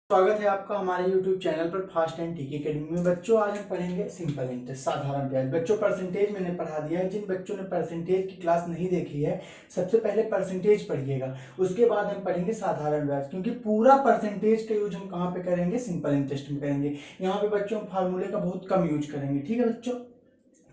स्वागत है आपका हमारे YouTube चैनल पर फास्ट एंड टीके अकेडमी में। बच्चों आज हम पढ़ेंगे सिंपल इंटरेस्ट साधारण ब्याज। बच्चों परसेंटेज मैंने पढ़ा दिया है। जिन बच्चों ने परसेंटेज की क्लास नहीं देखी है सबसे पहले परसेंटेज पढ़िएगा, उसके बाद हम पढ़ेंगे साधारण ब्याज, क्योंकि पूरा परसेंटेज का यूज हम कहाँ पे करेंगे, सिंपल इंटरेस्ट में करेंगे। यहाँ पे बच्चों फार्मूले का बहुत कम यूज करेंगे। ठीक है बच्चों,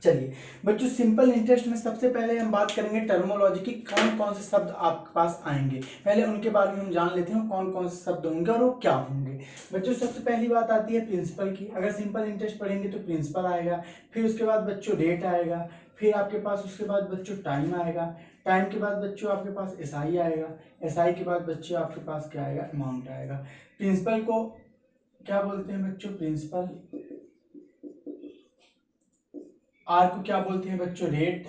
चलिए बच्चों सिंपल इंटरेस्ट में सबसे पहले हम बात करेंगे टर्मोलॉजी की, कौन कौन से शब्द आपके पास आएंगे। पहले उनके बारे में हम जान लेते हैं कौन कौन से शब्द होंगे और वो क्या होंगे। बच्चों सबसे पहली बात आती है प्रिंसिपल की। अगर सिंपल इंटरेस्ट पढ़ेंगे तो प्रिंसिपल आएगा, फिर उसके बाद बच्चों रेट आएगा, फिर आपके पास उसके बाद बच्चों टाइम आएगा, टाइम के बाद बच्चों आपके पास एसआई आएगा, एसआई के बाद बच्चों आपके पास क्या आएगा, अमाउंट आएगा। प्रिंसिपल को क्या बोलते हैं बच्चों, प्रिंसिपल। आर को क्या बोलते हैं बच्चों, रेट।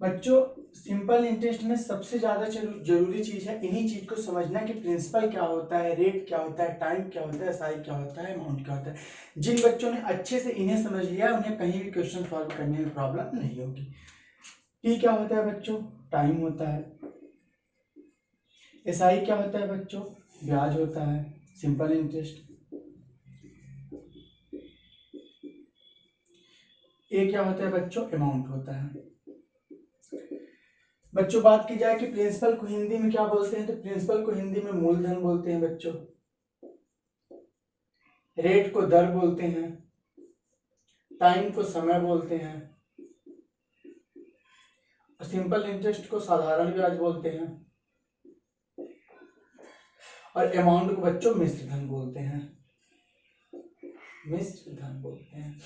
बच्चों सिंपल इंटरेस्ट में सबसे ज्यादा जरूरी चीज है इन्हीं चीज को समझना कि प्रिंसिपल क्या होता है, रेट क्या होता है, टाइम क्या होता है, एसआई क्या होता है, अमाउंट क्या होता है। जिन बच्चों ने अच्छे से इन्हें समझ लिया उन्हें कहीं भी क्वेश्चन सॉल्व करने में प्रॉब्लम नहीं होगी। टी क्या होता है बच्चों, टाइम होता है। एसआई क्या होता है बच्चों, ब्याज होता है, सिंपल इंटरेस्ट। ए क्या होता है बच्चों, अमाउंट होता है। बच्चों बात की जाए कि प्रिंसिपल को हिंदी में क्या बोलते हैं, तो प्रिंसिपल को हिंदी में मूलधन बोलते हैं बच्चों। रेट को दर बोलते हैं, टाइम को समय बोलते हैं, सिंपल इंटरेस्ट को साधारण ब्याज बोलते हैं, और अमाउंट को बच्चों मिश्र धन बोलते हैं, मिश्र धन बोलते हैं।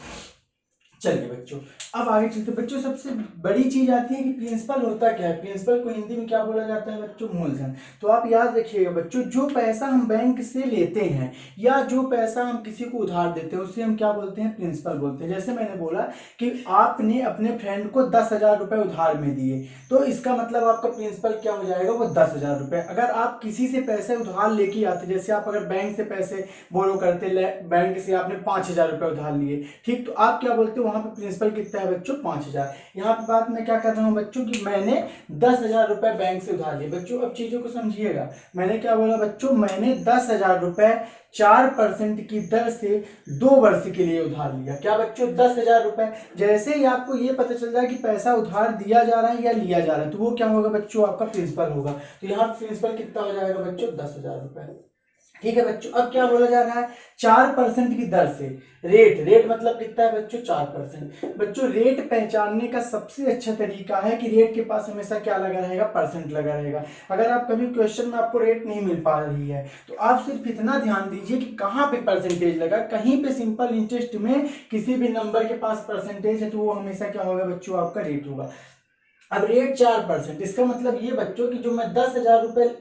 चलिए बच्चों अब आगे चलते। बच्चों सबसे बड़ी चीज आती है कि प्रिंसिपल होता क्या है। प्रिंसिपल को हिंदी में क्या बोला जाता है बच्चों, मूलधन। तो आप याद रखिएगा बच्चों, जो पैसा हम बैंक से लेते हैं या जो पैसा हम किसी को उधार देते हैं उसे हम क्या बोलते हैं, प्रिंसिपल बोलते हैं। जैसे मैंने बोला कि आपने अपने फ्रेंड को 10,000 रुपए उधार में दिए, तो इसका मतलब आपका प्रिंसिपल क्या हो जाएगा, वो 10,000 रुपए। अगर आप किसी से पैसे उधार लेके आते, जैसे आप अगर बैंक से पैसे बोरो करते, बैंक से आपने 5,000 रुपए उधार लिए, ठीक, तो आप क्या बोलते हो, वहां पे प्रिंसिपल कितना है बच्चों, 5,000। यहाँ पे बात मैं क्या कर रहा हूँ बच्चों कि मैंने 10,000 रुपए बैंक से उधार लिए। बच्चों अब चीजों को समझिएगा, मैंने क्या बोला बच्चों, मैंने 10,000 रुपए 4% की दर से 2 वर्ष के लिए उधार लिया। क्या बच्चों, 10,000 रुपए। जैसे ही आपको ये पता चल जाए कि पैसा उधार दिया जा रहा है या लिया जा रहा है, तो वो क्या होगा बच्चों, आपका प्रिंसिपल होगा। तो यहाँ प्रिंसिपल कितना हो जाएगा बच्चों, 10,000 रुपए। ठीक है बच्चों, अब क्या बोला जा रहा है, 4% की दर से रेट। रेट मतलब कितना है बच्चों, 4%। बच्चों रेट पहचानने का सबसे अच्छा तरीका है कि रेट के पास हमेशा क्या लगा रहेगा, परसेंट लगा रहेगा। अगर आप कभी क्वेश्चन में आपको रेट नहीं मिल पा रही है तो आप सिर्फ इतना ध्यान दीजिए कि कहाँ पे परसेंटेज लगा। कहीं पे सिंपल इंटरेस्ट में किसी भी नंबर के पास परसेंटेज है तो वो हमेशा क्या होगा बच्चों, आपका रेट होगा। अब रेट 4%, इसका मतलब ये बच्चों कि जो मैं 10,000 रुपए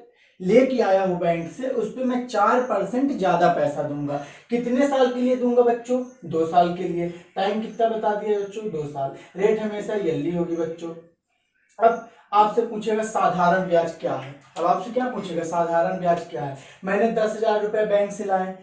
लेके आया हूं बैंक से, उस पर मैं 4% ज्यादा पैसा दूंगा। कितने साल के लिए दूंगा बच्चों, 2 साल के लिए। टाइम कितना बता दिया बच्चों, 2 साल। रेट हमेशा यली होगी बच्चों। अब आपसे पूछेगा साधारण ब्याज क्या है। अब आपसे क्या पूछेगा, साधारण ब्याज क्या है। मैंने 10,000 रुपए बैंक से लाए,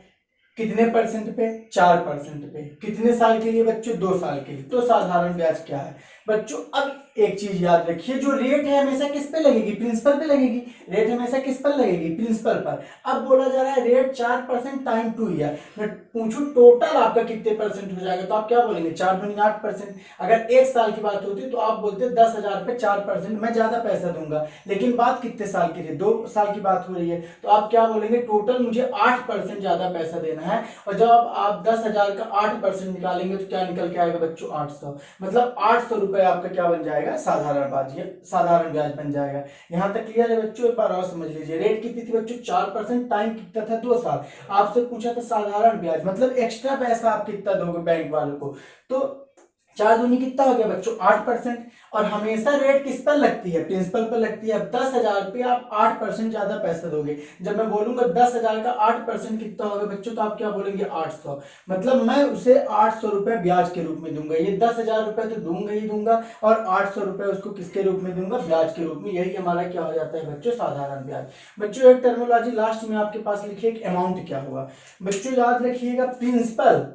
कितने परसेंट पे, 4% पे। कितने साल के लिए बच्चों, 2 साल के लिए। तो साधारण ब्याज क्या है बच्चों। अब एक चीज याद रखिए, जो रेट है हमेशा किस पे लगेगी, प्रिंसिपल पे लगेगी। रेट हमेशा किस पर लगेगी, प्रिंसिपल पर। अब बोला जा रहा है रेट 4% टाइम 2 ईयर। मैं पूछूं टोटल आपका कितने परसेंट हो जाएगा, तो आप क्या बोलेंगे, 4 दूनी 8%। अगर 1 साल की बात होती तो आप बोलते 10,000 पे 4%, मैं ज्यादा पैसा दूंगा। लेकिन बात कितने साल की है, 2 साल की बात हो रही है, तो आप क्या बोलेंगे, टोटल मुझे 8% ज्यादा पैसा देना है। और जब आप 10,000 का 8% निकालेंगे तो क्या निकल के आएगा बच्चों, 800। मतलब 800 रुपए आपका क्या बन जाएगा, साधारण ब्याज, साधारण ब्याज बन जाएगा। यहां तक क्लियर है बच्चों, एक बार और समझ लीजिए। रेट कितनी थी बच्चों, 4%, टाइम कितना था, 2 साल। आपसे पूछा था साधारण ब्याज, मतलब एक्स्ट्रा पैसा आप कितना दोगे बैंक वालों को। तो 4 दूनी कितना हो गया बच्चों, 8%। और हमेशा रेट किस पर लगती है, प्रिंसिपल पर लगती है। अब 10,000 पे आप 8% ज्यादा पैसा दोगे। जब मैं बोलूंगा 10,000 का 8% कितना होगा बच्चों, तो आप क्या बोलेंगे, 800। मतलब मैं उसे 800 रुपए ब्याज के रूप में दूंगा। ये 10,000 रुपए तो दूंगा ही दूंगा, और 800 रुपए उसको किसके रूप में दूंगा, ब्याज के रूप में। यही हमारा क्या हो जाता है बच्चों, साधारण ब्याज। बच्चों एक टर्मिनोलॉजी लास्ट में आपके पास लिखिए, अमाउंट क्या होगा। बच्चों याद रखिएगा, प्रिंसिपल,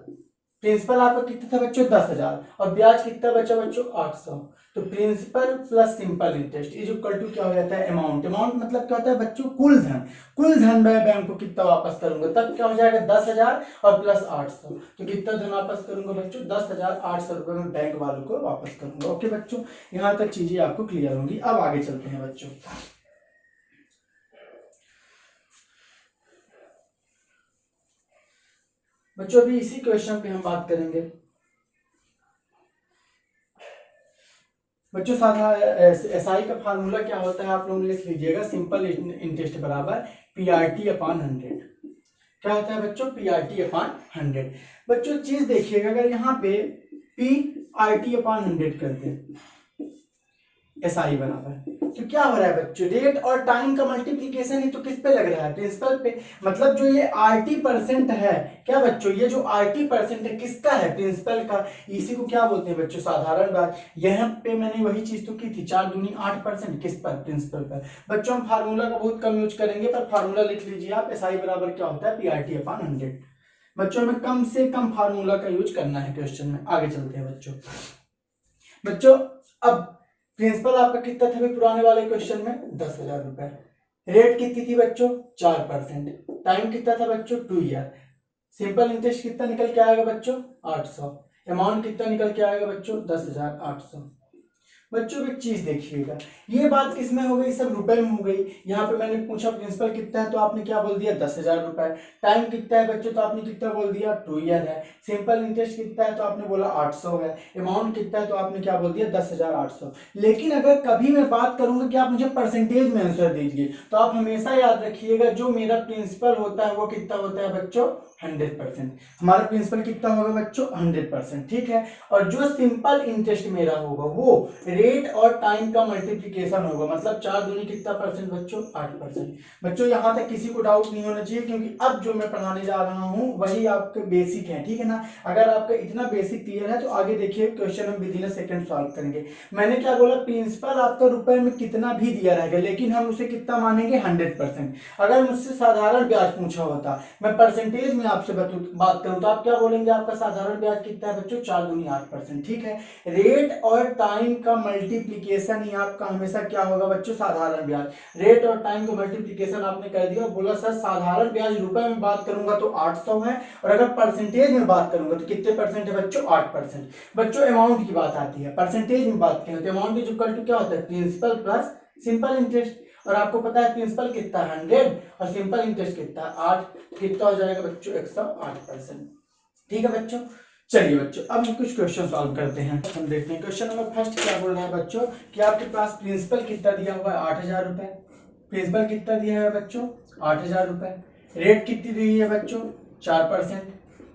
प्रिंसिपल आपका कितना था बच्चों 10,000 और ब्याज कितना बचा बच्चों 800। तो principal plus simple interest is equal to क्या हो जाता है अमाउंट। अमाउंट मतलब क्या होता है बच्चों कुल धन। कुल धन मैं बैंक को कितना वापस करूंगा तब क्या हो जाएगा 10,000 और प्लस 800। तो कितना धन वापस करूंगा बच्चों 10,800 रुपए में बैंक वालों को वापस करूंगा। ओके बच्चों, यहाँ तक चीजें आपको क्लियर होंगी। अब आगे चलते हैं बच्चों। बच्चों अभी इसी क्वेश्चन पे हम बात करेंगे। बच्चों साधा एसआई का फार्मूला क्या होता है आप लोग लिख लीजिएगा। सिंपल इंटरेस्ट बराबर पीआरटी अपॉन 100। क्या होता है बच्चों पीआरटी अपॉन 100। बच्चों चीज देखिएगा, अगर यहाँ पे पीआरटी अपॉन 100 करते हैं एसआई बराबर, तो क्या हो रहा है बच्चों रेट और टाइम का मल्टीप्लीकेशन ही तो किस पे लग रहा है प्रिंसिपल पे। मतलब जो ये आरटी परसेंट है क्या बच्चों, ये जो आरटी परसेंट है किसका है प्रिंसिपल का। इसी को क्या बोलते हैं बच्चों साधारण ब्याज। यहाँ पे मैंने वही चीज तो की थी 4 दूनी 8% किस पर प्रिंसिपल पर। बच्चों हम फार्मूला का बहुत कम यूज करेंगे पर फार्मूला लिख लीजिए आप। एसआई बराबर क्या होता है पीआरटी अपॉन 100। बच्चों हमें कम से कम फार्मूला का यूज करना है क्वेश्चन में। आगे चलते हैं बच्चों अब प्रिंसिपल आपका कितना था पुराने वाले क्वेश्चन में 10,000 रुपए। रेट कितनी थी बच्चों 4%। टाइम कितना था बच्चों 2 ईयर। सिंपल इंटरेस्ट कितना निकल के आएगा बच्चों 800। अमाउंट कितना निकल के आएगा बच्चों 10,800। बच्चों एक चीज देखिएगा, ये बात किसमें हो गई सब रुपए में हो गई। यहाँ पे मैंने पूछा प्रिंसिपल कितना है तो आपने क्या बोल दिया 10,000 रुपए। टाइम कितना है बच्चों तो आपने कितना बोल दिया 2 ईयर है। सिंपल इंटरेस्ट कितना है तो आपने बोला 800 है। अमाउंट कितना है तो आपने क्या बोल दिया 10,800। लेकिन अगर कभी मैं बात करूंगा कि आप मुझे परसेंटेज में आंसर दीजिए तो आप हमेशा याद रखिएगा जो मेरा प्रिंसिपल होता है वो कितना होता है बच्चों 100%। हमारा प्रिंसिपल कितना होगा बच्चों 100%, ठीक है। और जो सिंपल इंटरेस्ट मेरा होगा वो रेट और टाइम का मल्टीप्लिकेशन होगा। मतलब 4 दूनी कितना परसेंट बच्चों 8%। बच्चों यहाँ तक किसी को डाउट नहीं होना चाहिए क्योंकि अब जो मैं पढ़ाने जा रहा हूँ वही आपके बेसिक है, ठीक है ना। अगर आपका इतना बेसिक क्लियर है तो आगे देखिए क्वेश्चन हम with in a second solve करेंगे। मैंने क्या बोला प्रिंसिपल आपका रुपए में कितना भी दिया रहेगा लेकिन हम उसे कितना मानेंगे 100%। अगर मुझसे साधारण ब्याज पूछा होता मैं परसेंटेज में आपसे बात करूं तो आप क्या बोलेंगे आपका साधारण ब्याज कितना है बच्चों 4 दूनी 8%, ठीक है। रेट और टाइम का मल्टीप्लिकेशन ही आपका हमेशा क्या होगा बच्चों साधारण ब्याज। रेट और टाइम का मल्टीप्लिकेशन आपने कर दिया, बोला सर साधारण ब्याज रुपए में बात करूंगा तो 800 है और अगर परसेंटेज में बात करूंगा तो कितने परसेंट है बच्चों 8%। बच्चों अमाउंट की बात आती है, परसेंटेज में बात करें तो अमाउंट इज इक्वल टू क्या होता है प्रिंसिपल प्लस सिंपल इंटरेस्ट। और आपको पता है प्रिंसिपल कितना 100 और सिंपल इंटरेस्ट कितना 8, कितना हो जाएगा बच्चों 108%, ठीक है बच्चों। चलिए बच्चों अब हम कुछ क्वेश्चन सॉल्व करते हैं। हम देखते हैं क्वेश्चन नंबर फर्स्ट क्या बोल रहा है बच्चों कि आपके पास प्रिंसिपल कितना दिया हुआ है 8,000 रुपए। प्रिंसिपल कितना दिया है बच्चों 8,000 रुपए। रेट कितनी दी है बच्चों 4%।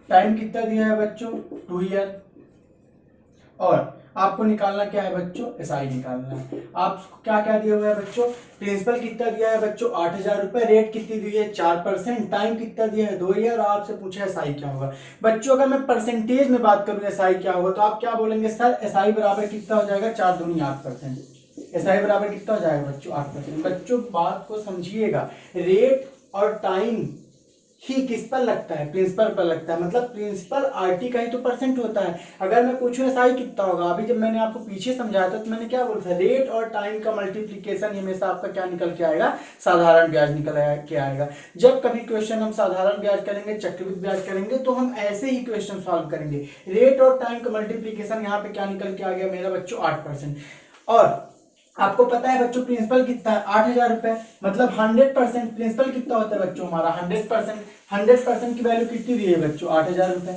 टाइम कितना दिया है बच्चों 2 ईयर। और आपको निकालना क्या है बच्चों एसआई निकालना है। आपको क्या क्या दिया हुआ है बच्चों प्रिंसिपल कितना दिया है बच्चों 8,000 रुपए। रेट कितनी दी है 4%। टाइम कितना दिया है 2 ईयर। और आपसे पूछा एसआई क्या होगा। बच्चों अगर मैं परसेंटेज में बात करूं एसआई क्या होगा तो आप क्या बोलेंगे सर एसआई बराबर कितना हो जाएगा 4 दूनी 8%। एसआई बराबर कितना हो जाएगा बच्चों 8%। बच्चों बात को समझिएगा, रेट और टाइम ही किस पर लगता है प्रिंसिपल पर लगता है। मतलब प्रिंसिपल आरटी का ही तो परसेंट होता है। अगर मैं पूछूं एसआई कितना होगा, अभी जब मैंने आपको पीछे समझाया था तो मैंने क्या बोला था रेट और टाइम का मल्टीप्लिकेशन हमेशा आपका क्या निकल के आएगा साधारण ब्याज निकल के आएगा। जब कभी क्वेश्चन हम साधारण ब्याज करेंगे चक्रवृद्धि ब्याज करेंगे तो हम ऐसे ही क्वेश्चन सॉल्व करेंगे। रेट और टाइम का मल्टीप्लिकेशन यहाँ पे क्या निकल के आ गया मेरा बच्चों 8%। और आपको पता है बच्चों प्रिंसिपल कितना है 8,000 रुपए। मतलब 100% प्रिंसिपल कितना होता है बच्चों हमारा 100% की वैल्यू कितनी दी है बच्चों 8,000 रुपए,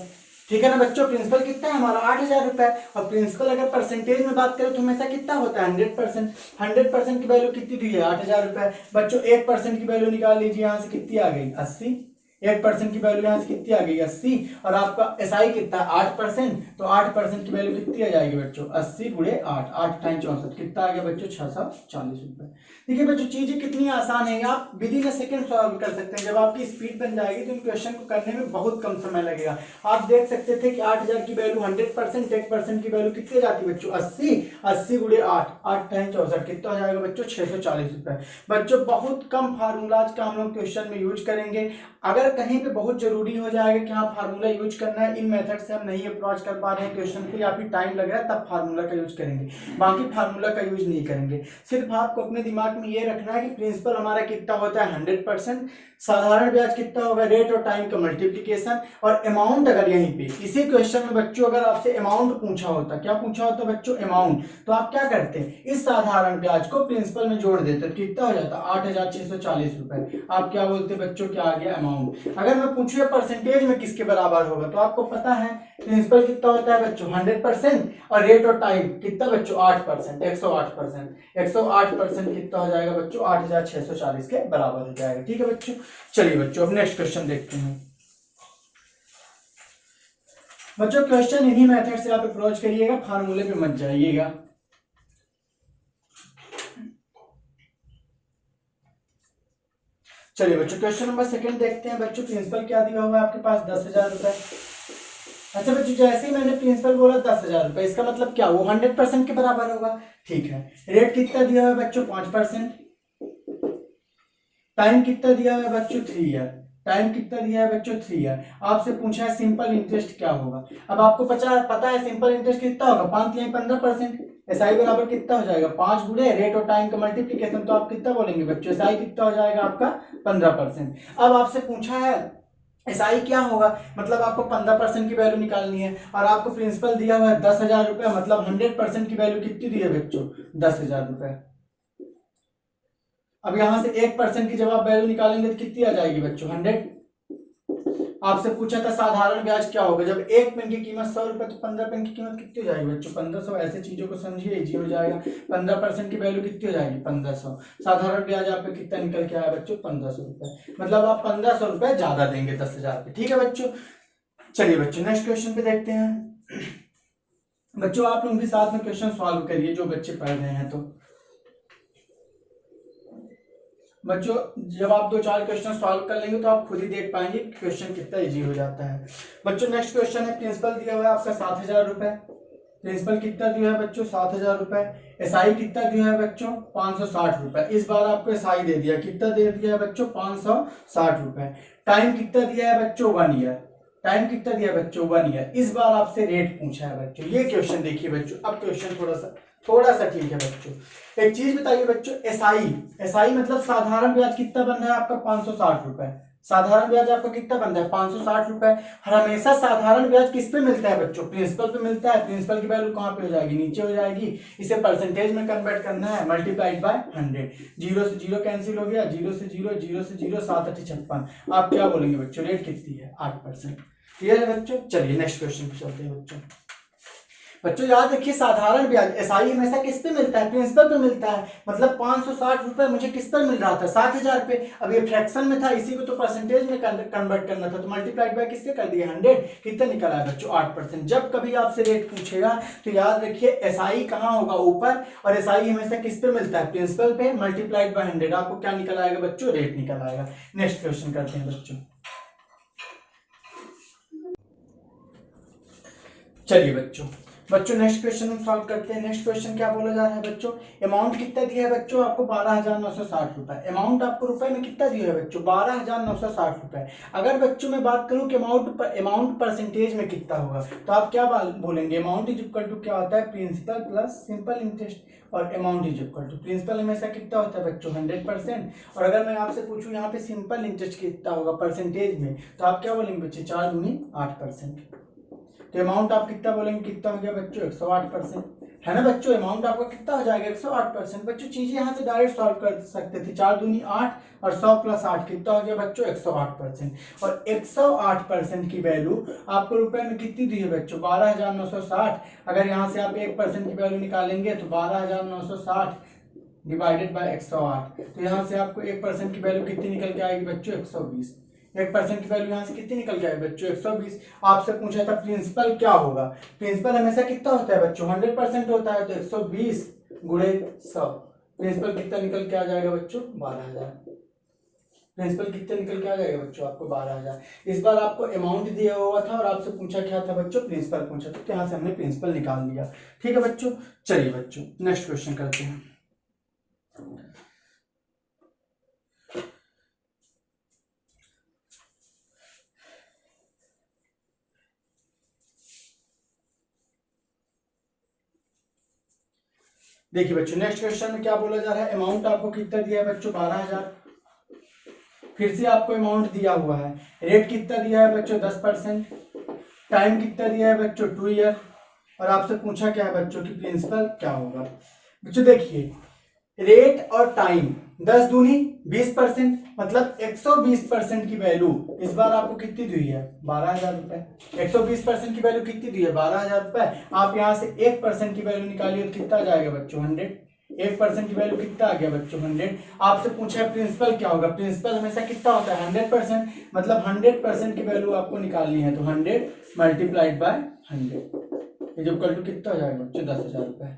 ठीक है ना बच्चों। प्रिंसिपल कितना है हमारा 8,000 रुपए और प्रिंसिपल अगर परसेंटेज में बात करें तो हमेशा कितना होता है 100%। 100% की वैल्यू कितनी दी है 8,000 रुपए। बच्चों 1% की वैल्यू निकाल लीजिए, यहाँ से कितनी आ गई 80। 1% की वैल्यू यहाँ से कितनी आ गई 80। और आपका एसआई कितना 8%, तो 8% की वैल्यू कितनी आ जाएगी बच्चों 80 गुणे 8, 8 टाइम 64 कितना आ गया बच्चों 640 रुपए। देखिए बच्चों चीजें कितनी आसान है, आप with in a second solve कर सकते हैं। जब आपकी स्पीड बन जाएगी तो इन क्वेश्चन को करने में बहुत कम समय लगेगा। आप देख सकते थे कि 8,000 की वैल्यू 100%, 1% की वैल्यू कितनी जाती है बच्चों 80। 80 गुणे 8, 8 टाइम 64 कितना हो जाएगा बच्चों 640 रुपए। बच्चों बहुत कम फार्मूलाज का हम लोग क्वेश्चन में यूज करेंगे। अगर अगर कहीं पे बहुत जरूरी हो जाएगा कि हाँ फार्मूला यूज करना है, इन मेथड से हम नहीं अप्रोच कर पा रहे हैं क्वेश्चन को या फिर टाइम लग रहा है, तब फार्मूला का यूज करेंगे, बाकी फार्मूला का यूज नहीं करेंगे। सिर्फ आपको अपने दिमाग में ये रखना है कि प्रिंसिपल हमारा कितना होता है 100%, साधारण ब्याज कितना होगा रेट और टाइम का मल्टीप्लीकेशन, और अमाउंट अगर यहीं पे इसी क्वेश्चन में बच्चों अगर आपसे अमाउंट पूछा होता, क्या पूछा होता बच्चों अमाउंट, तो आप क्या करते हैं इस साधारण ब्याज को प्रिंसिपल में जोड़ देते, तो कितना हो जाता 8,640 रुपए। आप क्या बोलते बच्चों, क्या आ गया अमाउंट। अगर मैं पूछूं परसेंटेज में किसके बराबर होगा, तो आपको पता है प्रिंसिपल कितना होता है बच्चों 100%, और रेट और टाइम कितना बच्चों 8%, 108%, 108% कितना हो जाएगा बच्चों 8,640 के बराबर हो जाएगा। ठीक है बच्चों, चलिए बच्चों अब नेक्स्ट क्वेश्चन देखते हैं। बच्चों क्वेश्चन इन्हीं मेथड से आप अप्रोच करिएगा, फार्मूले पे मत जाइएगा। चलिए बच्चों क्वेश्चन नंबर सेकंड देखते हैं। बच्चों प्रिंसिपल क्या दिया हुआ है आपके पास 10,000 रुपए। अच्छा बच्चों जैसे ही मैंने प्रिंसिपल बोला 10,000 रुपए, इसका मतलब क्या वो 100% के बराबर होगा। ठीक है, रेट कितना दिया हुआ है बच्चों 5%, टाइम कितना दिया हुआ है बच्चों 3 ईयर, टाइम कितना दिया है बच्चों 3 ईयर। आपसे पूछा है सिंपल इंटरेस्ट क्या होगा। अब आपको पता है सिंपल इंटरेस्ट कितना होगा 5 या 15%, एसआई बराबर कितना हो जाएगा 5 गुणे रेट और टाइम का मल्टीप्लीकेशन, तो आप कितना बोलेंगे बच्चों एसआई कितना हो जाएगा आपका 15%। अब आपसे पूछा है एसआई क्या होगा, मतलब आपको 15% की वैल्यू निकालनी है, और आपको प्रिंसिपल दिया हुआ है 10,000 रुपए, मतलब 100% की वैल्यू कितनी दी है बच्चों 10,000 रुपए। अब यहां से 1% की जब आप वैल्यू निकालेंगे तो कितनी आ जाएगी बच्चों 100। आपसे पूछा था साधारण ब्याज क्या होगा, जब एक पेन की कीमत 100 रुपए तो 15 पेन की कीमत कितनी हो जाएगी बच्चों 1500। ऐसे चीजों को समझिए इजी हो जाएगा। 15% की वैल्यू कितनी हो जाएगी 1500। साधारण ब्याज आपका कितना निकल के आया बच्चों 1500 रुपए, मतलब आप 1500 रुपए ज्यादा देंगे 10,000 पे। ठीक है बच्चों, चलिए बच्चों नेक्स्ट क्वेश्चन पे देखते हैं। बच्चों आप लोग भी साथ में क्वेश्चन सॉल्व करिए जो बच्चे पढ़ रहे हैं। तो बच्चों जब आप 2-4 क्वेश्चन सॉल्व कर लेंगे तो आप खुद ही देख पाएंगे क्वेश्चन कितना इजी हो जाता है। बच्चों नेक्स्ट क्वेश्चन है, प्रिंसिपल दिया हुआ है आपका 7,000 रुपए। प्रिंसिपल कितना दिया है बच्चों 7,000 रुपए। एसआई कितना दिया है बच्चों 560 रुपए। इस बार आपको एसआई दे दिया, कितना दे दिया है बच्चों 560 रुपए। टाइम कितना दिया है बच्चों 1 ईयर। टाइम कितना दिया है बच्चों 1 ईयर। इस बार आपसे रेट पूछा है बच्चों। ये क्वेश्चन देखिए बच्चों, अब क्वेश्चन थोड़ा सा ठीक है बच्चों। एक चीज बताइए बच्चों, एसआई मतलब साधारण ब्याज कितना बन रहा है आपका 560 रुपए। साधारण ब्याज आपका कितना बन रहा है 560 रुपए। और हमेशा साधारण ब्याज किस पे मिलता है बच्चों प्रिंसिपल पे मिलता है। प्रिंसिपल की वैल्यू कहाँ पे हो जाएगी नीचे हो जाएगी। इसे परसेंटेज में कन्वर्ट करना है, मल्टीप्लाइड बाय 100। 0 से 0 कैंसिल हो गया, 0 से 0, 0 से 0, 7 8 56। आप क्या बोलेंगे बच्चों, रेट कितनी है 8%। क्लियर है बच्चों, चलिए नेक्स्ट क्वेश्चन पे चलते हैं बच्चों। बच्चों याद रखिए साधारण ब्याज एसआई हमेशा किस पे मिलता है प्रिंसिपल पे मिलता है, मतलब 560 रुपए मुझे किस पर मिल रहा था 7,000 पे। अब ये फ्रैक्शन में था, इसी को तो परसेंटेज में कन्वर्ट करना था, तो मल्टीप्लाइड बाय किससे कर दिया 100। कितना निकला है बच्चों 8%। जब कभी आपसे रेट पूछेगा तो याद रखिए एसआई कहाँ होगा ऊपर, और एसआई हमेशा किस पे मिलता है प्रिंसिपल पे, मल्टीप्लाइड बाय 100। आपको क्या निकल आएगा बच्चों रेट निकल आएगा। नेक्स्ट क्वेश्चन करते हैं बच्चों। चलिए बच्चों नेक्स्ट क्वेश्चन हम सॉल्व करते हैं। नेक्स्ट क्वेश्चन क्या बोला जा रहा है बच्चों, अमाउंट कितना दिया है बच्चों आपको 12,960 रुपए। अमाउंट आपको रुपए में कितना दिया है बच्चों 12,960 रुपए। अगर बच्चों मैं बात करूं कि अमाउंट परसेंटेज में कितना होगा, तो आप क्या बोलेंगे अमाउंट इज इक्वल टू क्या होता है प्रिंसिपल प्लस सिंपल इंटरेस्ट, और amount is equal to principal हमेशा कितना होता है बच्चों 100%। और अगर मैं आपसे पूछूं यहाँ पे सिंपल इंटरेस्ट कितना होगा परसेंटेज में, तो आप क्या बोलेंगे बच्चे 4 दूनी 8%। तो अमाउंट आप कितना बोलेंगे, कितना हो गया बच्चों 108%, है ना बच्चों। अमाउंट आपका कितना हो जाएगा 108%। बच्चों चीजें यहाँ से डायरेक्ट सॉल्व कर सकते थे, 4 दूनी 8 और 100 प्लस 8 कितना हो गया बच्चों 108%। और 108% की वैल्यू आपको रुपए में कितनी दी है बच्चों 12,960। अगर यहाँ से आप 1% की वैल्यू निकालेंगे तो 12,960 डिवाइडेड बाय 108, तो यहाँ से आपको 1% की वैल्यू कितनी निकल के आएगी बच्चों 120। 1% की वैल्यू यहाँ से कितनी निकल के आएगी बच्चों 120। आपसे पूछा था प्रिंसिपल क्या होगा, प्रिंसिपल हमेशा कितना होता है बच्चों 100% होता है, तो 120 गुणे 100 प्रिंसिपल कितना निकल के आ जाएगा बच्चों 12,000। प्रिंसिपल कितना निकल के आ जाएगा बच्चों आपको 12,000। इस बार आपको अमाउंट दिया हुआ था और आपसे पूछा क्या था बच्चों प्रिंसिपल पूछा था, तो यहाँ से हमने प्रिंसिपल निकाल दिया। ठीक है बच्चों, चलिए बच्चों नेक्स्ट क्वेश्चन करते हैं। देखिए बच्चों नेक्स्ट क्वेश्चन में क्या बोला जा रहा है, अमाउंट आपको कितना दिया है बच्चों 12,000। फिर से आपको अमाउंट दिया हुआ है, रेट कितना दिया है बच्चों 10%, टाइम कितना दिया है बच्चों 2 ईयर, और आपसे पूछा क्या है बच्चों की प्रिंसिपल क्या होगा। बच्चों देखिए रेट और टाइम 10 दूनी 20%, मतलब 120% की वैल्यू इस बार आपको कितनी दी है 12,000 रुपए। 120% की वैल्यू कितनी दी है 12,000 रुपए। आप यहाँ से 1% की वैल्यू निकालिए तो कितना आ जाएगा बच्चों 100। 1% की वैल्यू कितना आ गया बच्चों 100। आपसे पूछा है प्रिंसिपल क्या होगा, प्रिंसिपल हमेशा कितना होता है 100%, मतलब 100% की वैल्यू आपको निकालनी है तो 100 मल्टीप्लाइड बाय 100 ये जो इक्वल टू कितना हो जाएगा बच्चों 10,000 रुपए।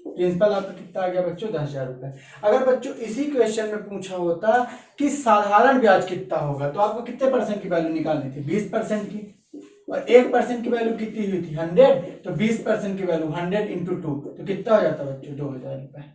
प्रिंसिपल आपका कितना आ गया बच्चों 10,000 रुपए। अगर बच्चों इसी क्वेश्चन में पूछा होता कि साधारण ब्याज कितना होगा तो आपको कितने परसेंट की वैल्यू निकालनी थी 20% की, और 1% की वैल्यू कितनी हुई थी 100, तो 20% की वैल्यू 100 इंटू 2 तो कितना हो जाता बच्चों 2,000 रुपए।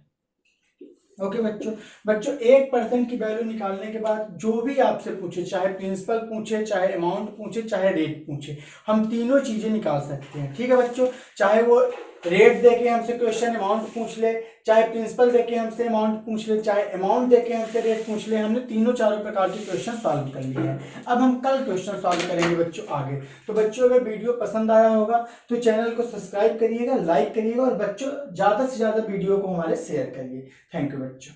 ओके बच्चों, बच्चों 1% की वैल्यू निकालने के बाद जो भी आपसे पूछे, चाहे प्रिंसिपल पूछे, चाहे अमाउंट पूछे, चाहे रेट पूछे, हम तीनों चीजें निकाल सकते हैं। ठीक है बच्चों, चाहे वो रेट देके हमसे क्वेश्चन अमाउंट पूछ ले, चाहे प्रिंसिपल देके हमसे अमाउंट पूछ ले, चाहे अमाउंट देके हमसे रेट पूछ ले, हमने तीनों चारों प्रकार के क्वेश्चन सॉल्व कर लिए हैं। अब हम कल क्वेश्चन सॉल्व करेंगे बच्चों आगे। तो बच्चों अगर वीडियो पसंद आया होगा तो चैनल को सब्सक्राइब करिएगा, लाइक करिएगा, और बच्चों ज्यादा से ज्यादा वीडियो को हमारे शेयर करिए। थैंक यू बच्चों।